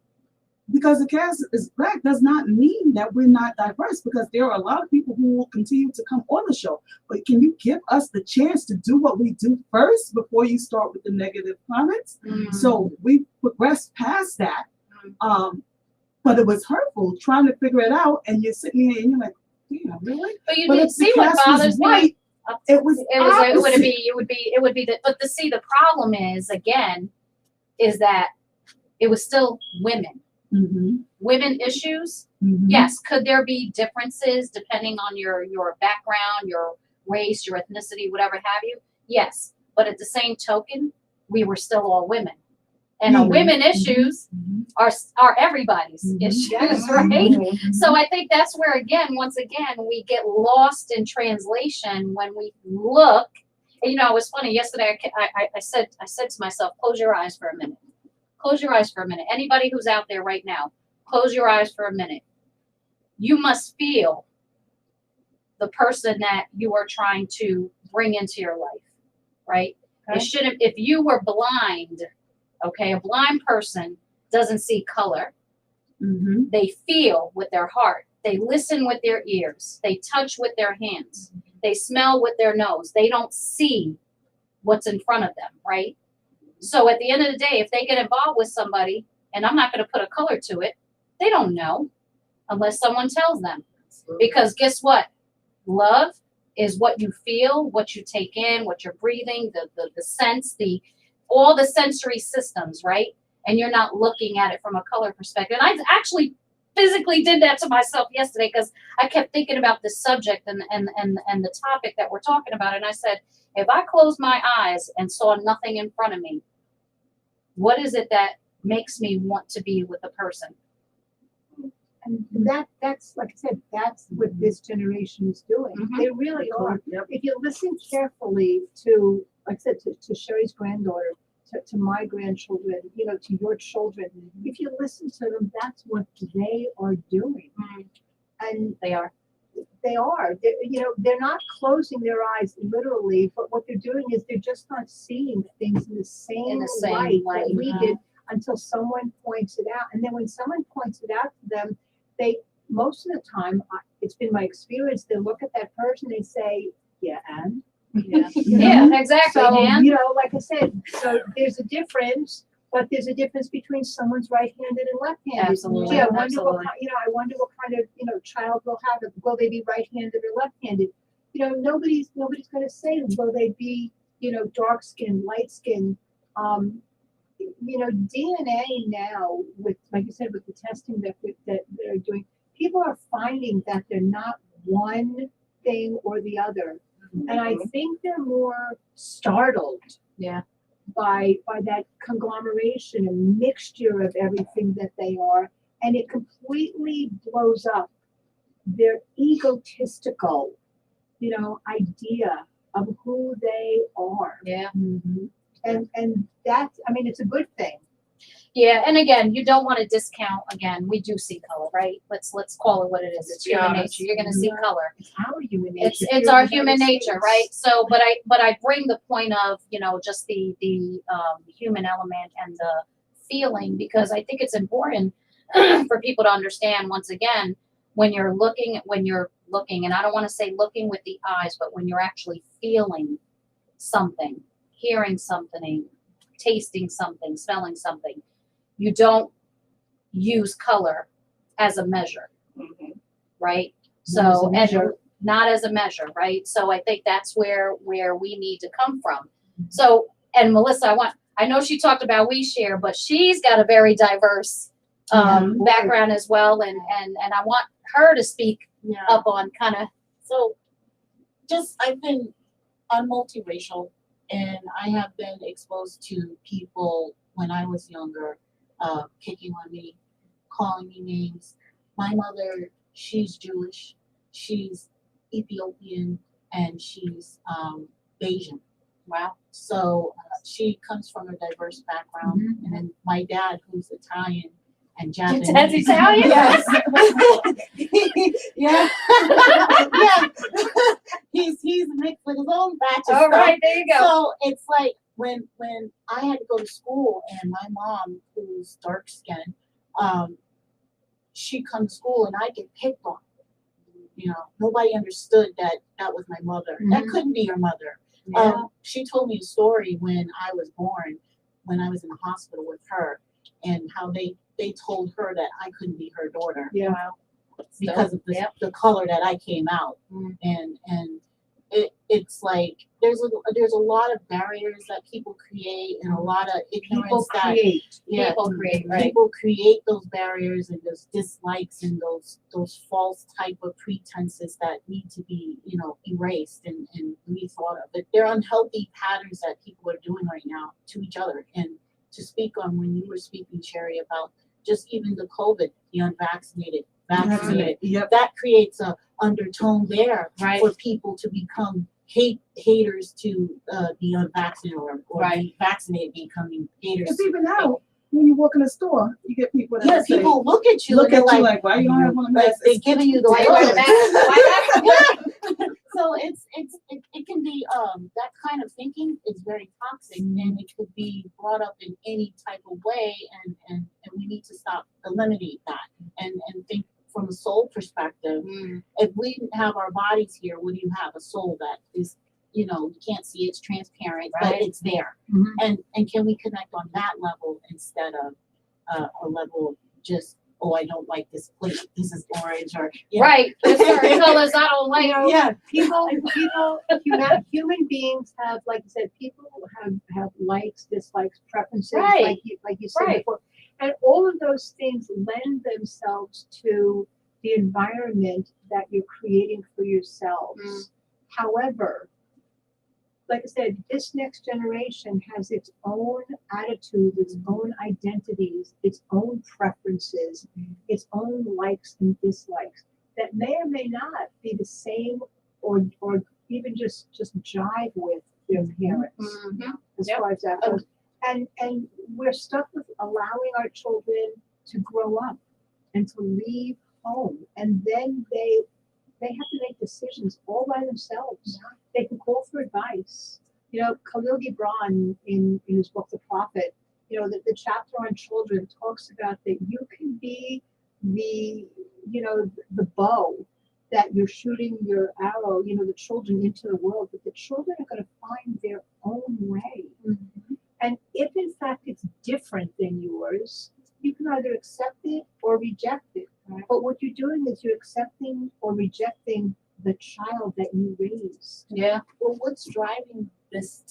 because the cast is black does not mean that we're not diverse, because there are a lot of people who will continue to come on the show. But can you give us the chance to do what we do first before you start with the negative comments? So we progressed past that. But it was hurtful trying to figure it out, and you're sitting here and you're like, yeah, really? But you But didn't if see the what cast was bothers me. white, it was opposite. It would be that. But the problem is, again, is that it was still women. Women issues. Yes, could there be differences depending on your background, your race, your ethnicity, whatever have you? Yes, but at the same token, we were still all women, and women issues are everybody's issues, right? So I think that's where, again, once again, we get lost in translation when we look. And, it was funny yesterday. I said to myself, close your eyes for a minute. Close your eyes for a minute. Anybody who's out there right now, close your eyes for a minute. You must feel the person that you are trying to bring into your life, right? It shouldn't. If you were blind Okay, a blind person doesn't see color. Mm-hmm. They feel with their heart. They listen with their ears. They touch with their hands. They smell with their nose. They don't see what's in front of them, right? So at the end of the day, if they get involved with somebody, and I'm not going to put a color to it, they don't know unless someone tells them. Because guess what? Love is what you feel, what you take in, what you're breathing, the sense, all the sensory systems, right? And you're not looking at it from a color perspective. And I actually physically did that to myself yesterday because I kept thinking about this subject and the topic that we're talking about. And I said, if I closed my eyes and saw nothing in front of me, what is it that makes me want to be with a person? And that's like I said, that's what this generation is doing. Mhm. They really are. Yep. If you listen carefully to, like I said, to Sherry's granddaughter, to my grandchildren, to your children, if you listen to them, that's what they are doing. And They are. they are. They're not closing their eyes literally, but what they're doing is they're just not seeing things in the same light that we did until someone points it out. And then when someone points it out to them, most of the time, it's been my experience, they look at that person, they say, yeah, and? Yeah, You know? yeah, exactly. So, And like I said, so there's a difference, but there's a difference between someone's right-handed and left-handed. Absolutely, Yeah, I wonder absolutely. I wonder what kind of, child will have it. Will they be right-handed or left-handed? Nobody's going to say, will they be, dark-skinned, light-skinned. DNA now, with, like you said, with the testing that they're doing, people are finding that they're not one thing or the other. And I think they're more startled by that conglomeration and mixture of everything that they are. And it completely blows up their egotistical, idea of who they are. yeah. And that's, it's a good thing. Yeah, and again, you don't want to discount. Again, we do see color, right? Let's call it what it is. It's human nature. You're going to see color. It's our human nature. It's our human nature, right? So, but I bring the point of just the human element and the feeling, because I think it's important for people to understand. Once again, when you're looking, and I don't want to say looking with the eyes, but when you're actually feeling something, hearing something, tasting something, smelling something, you don't use color as a measure, right? So, not as a measure, right? So I think that's where we need to come from. So, and Melissa, I know she talked about We Share, but she's got a very diverse background as well, and I want her to speak up on kind of. So, I've been on multiracial, and I have been exposed to people when I was younger, picking on me, calling me names. My mother, she's Jewish, she's Ethiopian, and she's Asian. Wow. So she comes from a diverse background. And then my dad, who's Italian and Japanese. Dad's Italian? Yes. Yeah. Yeah. He's mixed with his own batch of All stuff. right, there you go. So it's like when I had to go to school, and my mom, who's dark skinned, she'd come to school and I'd get picked on. Nobody understood that was my mother. That couldn't be your mother. Yeah. She told me a story when I was born, when I was in the hospital with her, and how they told her that I couldn't be her daughter. Yeah. Because of the color that I came out. And it's like there's a lot of barriers that people create, and a lot of ignorance people create those barriers and those dislikes and those false type of pretenses that need to be erased and rethought of. But they're unhealthy patterns that people are doing right now to each other. And to speak on when you were speaking, Sherry, about just even the COVID, the unvaccinated, vaccinated, that creates a undertone there for people to become haters to the unvaccinated or the vaccinated becoming haters. It's even now when you walk in a store, you get people that say, people look at you like, why you don't have one of like those? they're giving you the Why you wear the mask? So it can the that kind of thinking is very toxic, and it could be brought up in any type of way, and we need to stop eliminate that and think from a soul perspective. If we have our bodies here, what do you have? A soul that is, you can't see, it's transparent, but it's there. And can we connect on that level instead of a level of just, oh, I don't like this plate, this is orange, or Right. There's certain colors I don't like. Human beings have, like you said, people have likes, dislikes, preferences, Right. like you said Right. before, and all of those things lend themselves to the environment that you're creating for yourselves. However, like I said, this next generation has its own attitudes, its own identities, its own preferences, its own likes and dislikes that may or may not be the same or even just jive with their parents as far as that goes. And we're stuck with allowing our children to grow up and to leave home, and then they have to make decisions all by themselves. They can call for advice. Khalil Gibran in his book The Prophet, the chapter on children talks about that you can be the bow that you're shooting your arrow, the children into the world, but the children are going to find their own way. And if in fact it's different than yours, you can either accept it or reject it. But what you're doing is you're accepting or rejecting the child that you raised. Yeah. Well, what's driving this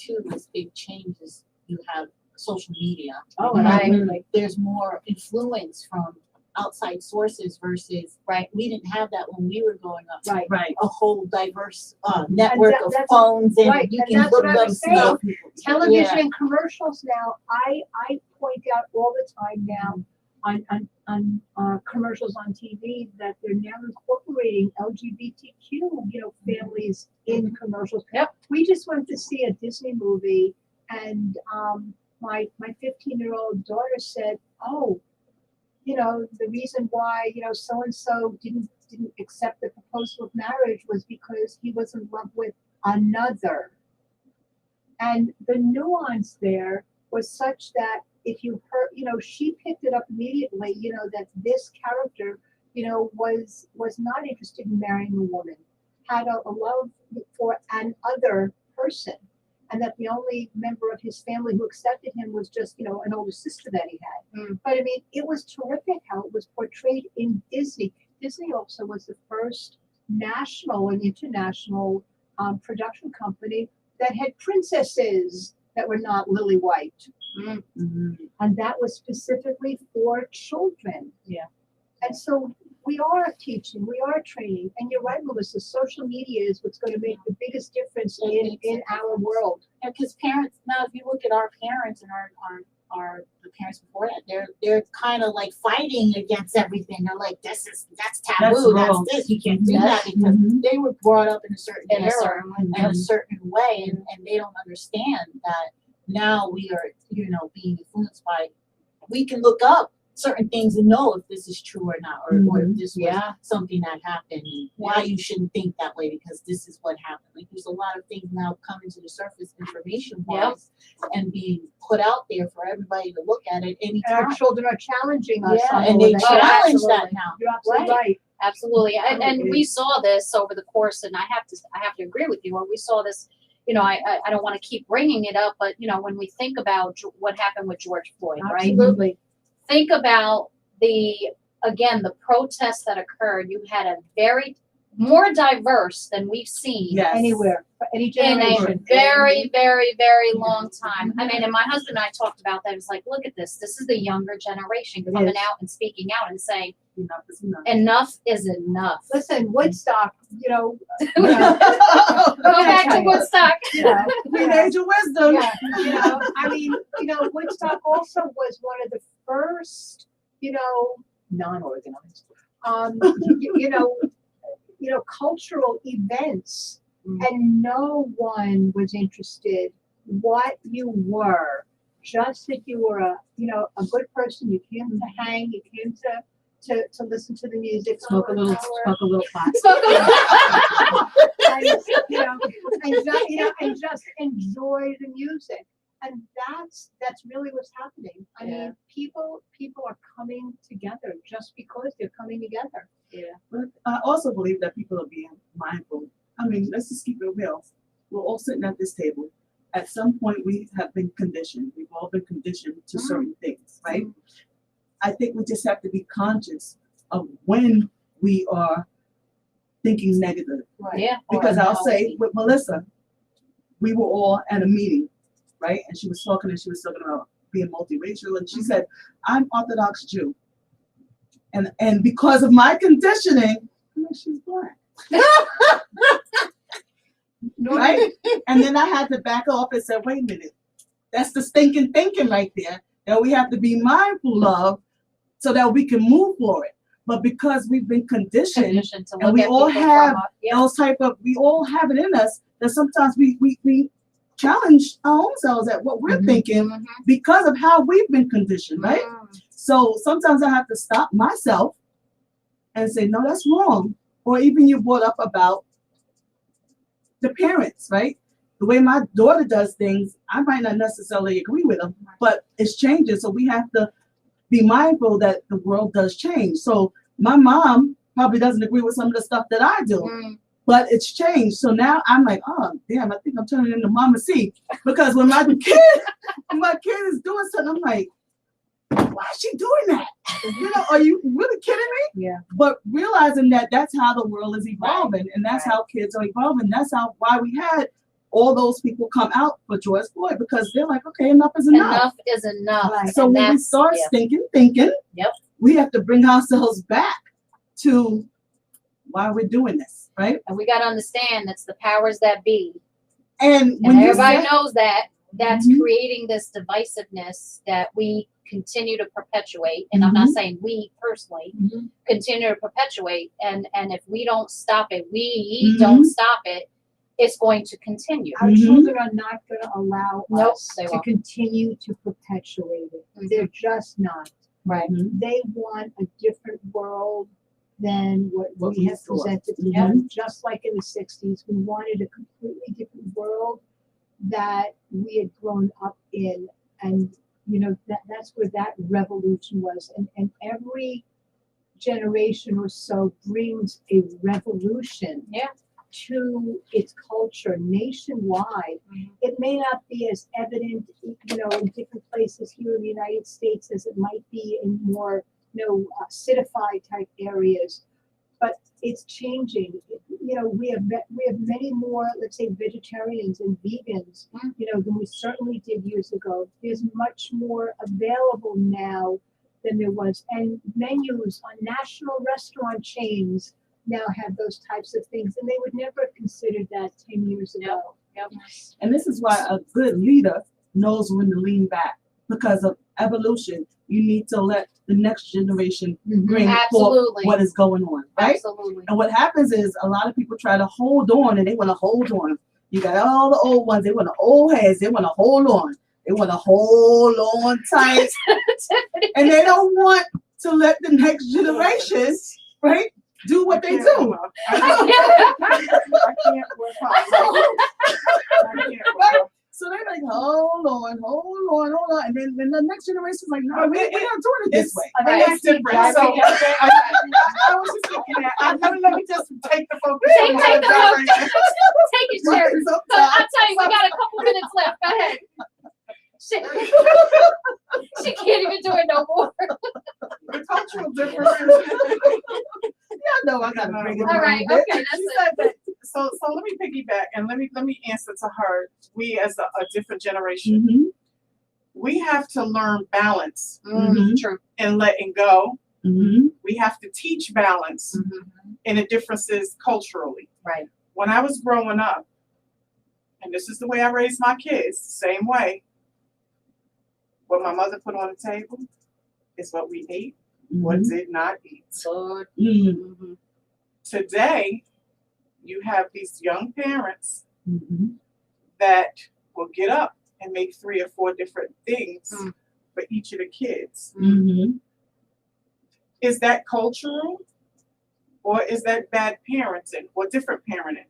big change is you have social media. Oh, Right. Like there's more influence from outside sources versus we didn't have that when we were growing up. Right. A whole diverse network of phones, and you and can that's look what I up was saying. stuff. Television commercials now, I point out all the time now on commercials on TV that they're now incorporating LGBTQ, families in commercials. Yep. We just went to see a Disney movie, and my 15-year-old daughter said, "Oh, the reason why so and so didn't accept the proposal of marriage was because he was in love with another." And the nuance there was such that if you heard, she picked it up immediately, that this character, was not interested in marrying a woman, had a love for an other person, and that the only member of his family who accepted him was just, an older sister that he had. But I mean, it was terrific how it was portrayed in Disney. Disney also was the first national and international production company that had princesses that were not lily white. And that was specifically for children. Yeah. And so we are teaching, we are training, and you're right, Melissa, social media is what's going to make the biggest difference in our world. Because parents, now if you look at our parents and our the parents before that, they're kind of like fighting against everything. They're like, that's taboo, that's this, you can't do that, because they were brought up in a certain era in a certain way, and they don't understand that now we are, being influenced by, we can look up certain things and know if this is true or not, or if this was something that happened, and why you shouldn't think that way because this is what happened. Like there's a lot of things now coming to the surface information wise and being put out there for everybody to look at it anytime. Our children are challenging us. And they challenge that now. You're absolutely right. Absolutely. And we saw this over the course, and I have to agree with you. When we saw this, I don't want to keep bringing it up, but when we think about what happened with George Floyd, right? Absolutely. Think about the protests that occurred. You had a very more diverse than we've seen Anywhere, any in generation. a very, very, very long time. I mean, and my husband and I talked about that. It was like, look at this. This is the younger generation coming out and speaking out and saying, enough is enough. enough is enough. Listen, Woodstock, Go back to Woodstock. Teenage wisdom. I mean, Woodstock also was one of the first, non-organized, cultural events, and no one was interested what you were, just that you were a good person. You came to hang, you came to to listen to the music. Smoke a little pot. And, you know, and just enjoy the music. And that's really what's happening. I mean, people are coming together just because they're coming together. But I also believe that people are being mindful. I mean, let's just keep it real. We're all sitting at this table. At some point, we have been conditioned. We've all been conditioned to certain things, right? I think we just have to be conscious of when we are thinking negative. Right. Yeah. Because I'll say with Melissa, we were all at a meeting, right? And she was talking about being multiracial, and she said, "I'm Orthodox Jew." And because of my conditioning, she's black. Right? And then I had to back off and say, wait a minute, that's the stinking thinking right there that we have to be mindful of so that we can move for it. But because we've been conditioned and we all have those we all have it in us, that sometimes we challenge our own selves at what we're thinking because of how we've been conditioned, right? So sometimes I have to stop myself and say, no, that's wrong. Or even you brought up about the parents, right? The way my daughter does things, I might not necessarily agree with them, but it's changing. So we have to be mindful that the world does change. So my mom probably doesn't agree with some of the stuff that I do, but it's changed. So now I'm like, oh, damn, I think I'm turning into Mama C. Because when my kid is doing something, I'm like, why is she doing that? You know, are you really kidding me? Yeah. But realizing that that's how the world is evolving, and that's how kids are evolving. That's why we had all those people come out for George Floyd, because they're like, okay, enough is enough. Enough is enough. Right. So when we start thinking, we have to bring ourselves back to why we're doing this, right? And we got to understand that's the powers that be. And when everybody knows that, that's creating this divisiveness that we continue to perpetuate. And I'm not saying we personally continue to perpetuate. And if we don't stop it, don't stop it, it's going to continue. Our children are not going to allow us they to won't. continue to perpetuate it. They're just not. Right. They want a different world than what we have presented to Mm-hmm. them. Just like in the 60s, we wanted a completely different world that we had grown up in. And, you know, that's where that revolution was. And every generation or so brings a revolution to its culture nationwide. It may not be as evident, you know, in different places here in the United States as it might be in more, citified type areas, but it's changing. You know, we have many more, let's say, vegetarians and vegans, you know, than we certainly did years ago. There's much more available now than there was, and menus on national restaurant chains now have those types of things, and they would never have considered that 10 years ago. And this is why a good leader knows when to lean back, because of evolution. You need to let the next generation bring forth what is going on, right? Absolutely. And what happens is a lot of people try to hold on, and they want to hold on. You got all the old ones, they want to old heads, they want to hold on. They want to hold on tight, and they don't want to let the next generation, right, do what they do. I can't work Right? So they're like, hold on. And then the next generation's like, no, we're not doing it this way. It's different. So I was just looking at, let me just take the focus. Take it, Sherry. So I'll tell you, we got a couple minutes left. Go ahead. She can't even do it no more. The cultural differences. No, I gotta bring it. All right, okay, that's it. So let me piggyback and let me answer to her. We as a different generation, we have to learn balance True. and letting go. We have to teach balance in the differences culturally. Right. When I was growing up, and this is the way I raised my kids, the same way. What my mother put on the table is what we ate. What did not eat. Today, you have these young parents that will get up and make 3 or 4 different things for each of the kids. Is that cultural? Or is that bad parenting or different parenting?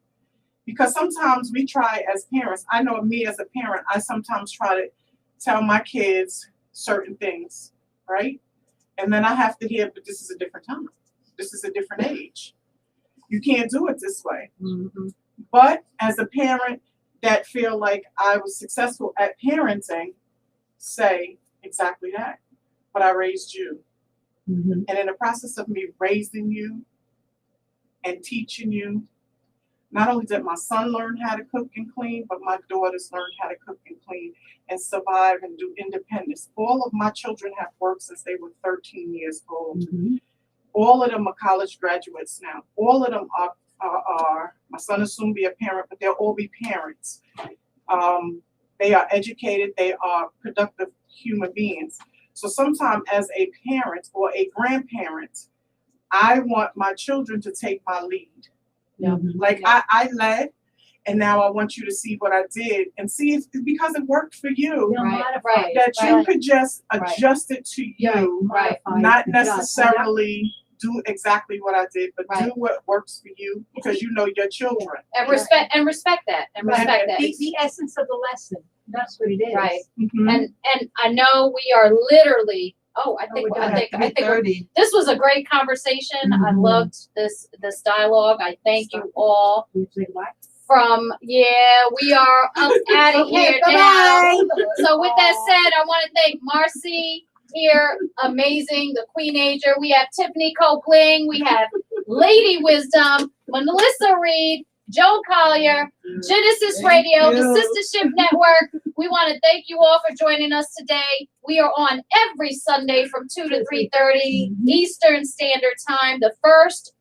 Because sometimes we try as parents, I know me as a parent, I sometimes try to tell my kids certain things, right? And then I have to hear, but this is a different time. This is a different age. You can't do it this way. Mm-hmm. But as a parent that feel like I was successful at parenting, say exactly that. But I raised you. Mm-hmm. And in the process of me raising you and teaching you, not only did my son learn how to cook and clean, but my daughters learned how to cook and clean and survive and do independence. All of my children have worked since they were 13 years old. Mm-hmm. All of them are college graduates now. All of them are my son will soon be a parent, but they'll all be parents. They are educated. They are productive human beings. So sometimes as a parent or a grandparent, I want my children to take my lead. Mm-hmm. Like I led, and now I want you to see what I did and see if, because it worked for you, Right. that you could just adjust it to you, Right. not necessarily do exactly what I did, but do what works for you because you know your children. And respect that. The essence of the lesson. That's what it is. Right. Mm-hmm. And I know we are literally. I think this was a great conversation. I Mhm. loved this dialogue. I thank you all. We are up out of here now. So with that said, I want to thank Marcy here, amazing, the Queenager. We have Tiffany Copeling. We have Lady Wisdom, Melissa Reed, Joe Collier, Genesis Radio, the Sistahship Network. We want to thank you all for joining us today. We are on every Sunday from 2 to 3:30 Eastern Standard Time. The first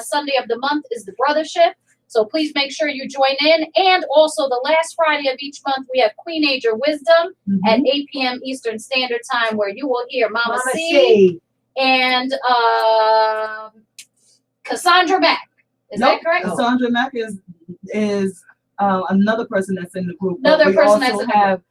Sunday of the month is the Brothership. So please make sure you join in. And also the last Friday of each month, we have Queenager Wisdom at 8 p.m. Eastern Standard Time, where you will hear Mama C and Cassandra Mack. Is that correct? Cassandra Mack is another person that's in the group. Another we person also that's in the have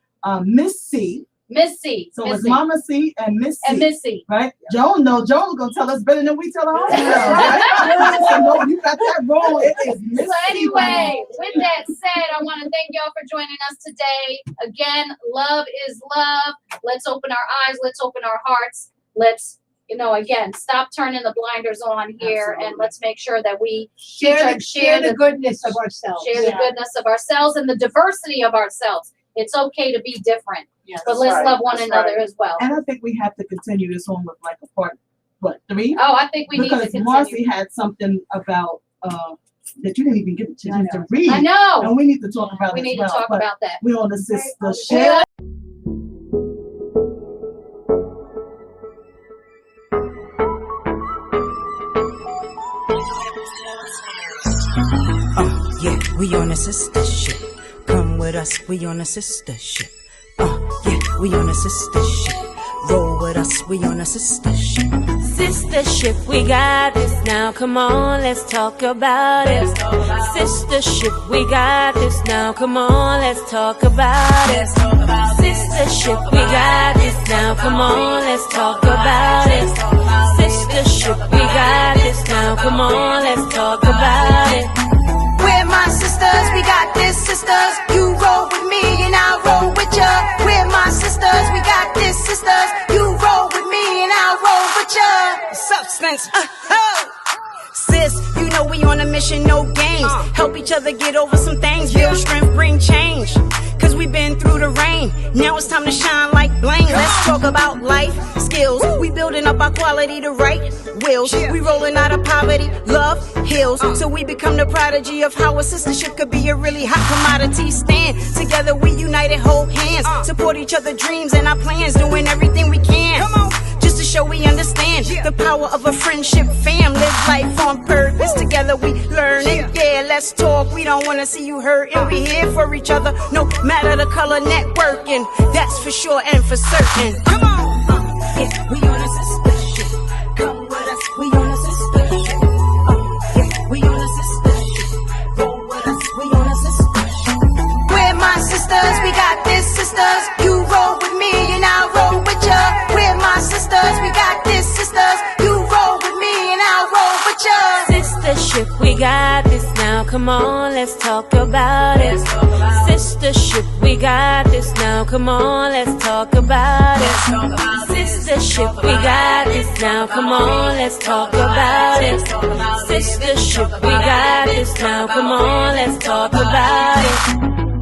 Miss C. Miss C. So it's Mama C and Miss C. And Miss C. Right? Joan is gonna tell us better than we tell our own selves, right? So no, you got that wrong. It is Miss So C. anyway, with that said, I want to thank y'all for joining us today. Again, love is love. Let's open our eyes. Let's open our hearts. Let's, again, stop turning the blinders on here. And let's make sure that we Share the goodness of ourselves. Share the goodness of ourselves and the diversity of ourselves. It's okay to be different, but let's love one another as well. And I think we have to continue this on with like a part, 3? Oh, I think we need to because continue. Marcy had something about that you didn't even get a chance to read. I know. And we need to talk about We it need as to well. talk But about that. we're on the Sistahship. Yeah, we on a sister ship. Come with us, we on a sister ship. Yeah, we on a sister ship. Roll with us, we on a sister ship. Sistahship, we got this now. Come on, let's talk about it. Sistahship, we got this now. Come on, let's talk about it. Sistahship, we got this now. Come on, let's talk about it. Sistahship, we got this now. Come on, let's talk about it. We're my sisters, we got this, sisters. You roll with me and I'll roll with ya. We're my sisters, we got this, sisters. You roll with me and I'll roll with ya. Substance, sis, you know we on a mission, no games. Help each other get over some things, build strength, bring change. Cause we've been through the rain, now it's time to shine like bling. Let's talk about life skills. We building up our quality to right wills. We rolling out of poverty, love heals. So we become the prodigy of how a sistership could be a really hot commodity. Stand together, we united, hold hands. Support each other dreams and our plans, doing everything we can. Just to show we understand the power of a friendship, fam. Live life on purpose, together we learning. Yeah, let's talk, we don't wanna see you hurt. And we here for each other, no matter the color, networking. That's for sure and for certain. Come on, yeah, we on a sistership. Come with us, we on a sistership. Yeah, we on a sistership. Roll with us, we on a sistership. We're my sisters, we got this, sisters. You roll with me and I'll roll with ya. We're my sisters, we got this, sisters. You roll now, come on, let's talk about it. Sistership, we got this now, come on, let's talk about it. Sistership, we got this now, come on, let's talk about it. Sistership, we got this now, come on, let's talk about it.